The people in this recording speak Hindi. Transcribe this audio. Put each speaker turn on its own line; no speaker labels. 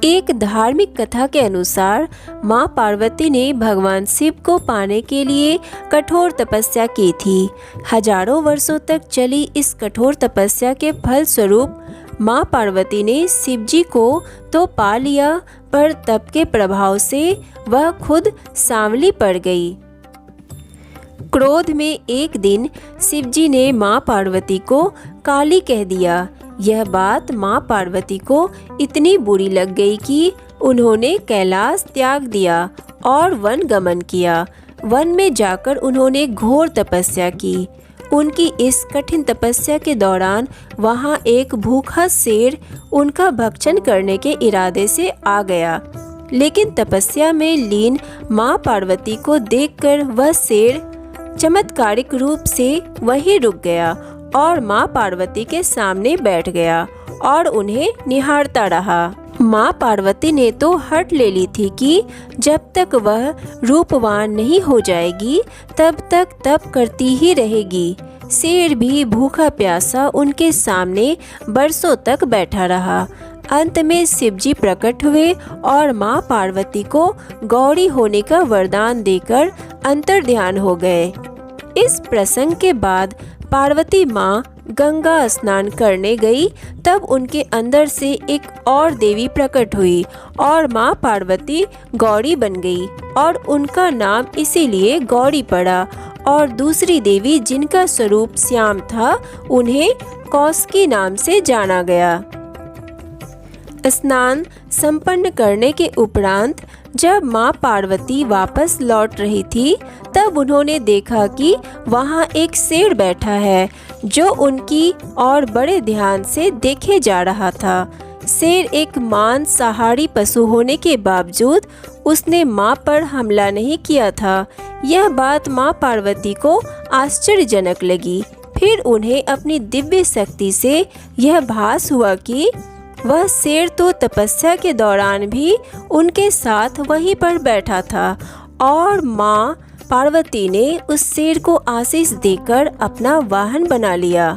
एक धार्मिक कथा के अनुसार माँ पार्वती ने भगवान शिव को पाने के लिए कठोर तपस्या की थी। हजारों वर्षों तक चली इस कठोर तपस्या के फल स्वरूप माँ पार्वती ने शिव जी को तो पा लिया, पर तप के प्रभाव से वह खुद सांवली पड़ गई। क्रोध में एक दिन शिव जी ने माँ पार्वती को काली कह दिया। यह बात माँ पार्वती को इतनी बुरी लग गई कि उन्होंने कैलाश त्याग दिया और वन गमन किया। वन में जाकर उन्होंने घोर तपस्या की। उनकी इस कठिन तपस्या के दौरान वहाँ एक भूखा शेर उनका भक्षण करने के इरादे से आ गया, लेकिन तपस्या में लीन माँ पार्वती को देखकर वह शेर चमत्कारिक रूप से वहीं रुक गया और माँ पार्वती के सामने बैठ गया और उन्हें निहारता रहा। माँ पार्वती ने तो हठ ले ली थी कि जब तक वह रूपवान नहीं हो जाएगी तब तक तप करती ही रहेगी। शेर भी भूखा प्यासा उनके सामने बरसों तक बैठा रहा। अंत में शिव जी प्रकट हुए और माँ पार्वती को गौरी होने का वरदान देकर अंतर्ध्यान हो गए। इस प्रसंग के बाद पार्वती माँ गंगा स्नान करने गई, तब उनके अंदर से एक और देवी प्रकट हुई और माँ पार्वती गौरी बन गई और उनका नाम इसीलिए गौरी पड़ा। और दूसरी देवी जिनका स्वरूप श्याम था, उन्हें कौशिकी नाम से जाना गया। स्नान संपन्न करने के उपरांत जब माँ पार्वती वापस लौट रही थी, तब उन्होंने देखा कि वहाँ एक शेर बैठा है जो उनकी और बड़े ध्यान से देखे जा रहा था। शेर एक मांसाहारी पशु होने के बावजूद उसने माँ पर हमला नहीं किया था। यह बात माँ पार्वती को आश्चर्यजनक लगी। फिर उन्हें अपनी दिव्य शक्ति से यह भास हुआ कि वह शेर तो तपस्या के दौरान भी उनके साथ वहीं पर बैठा था और माँ पार्वती ने उस शेर को आशीष देकर अपना वाहन बना लिया।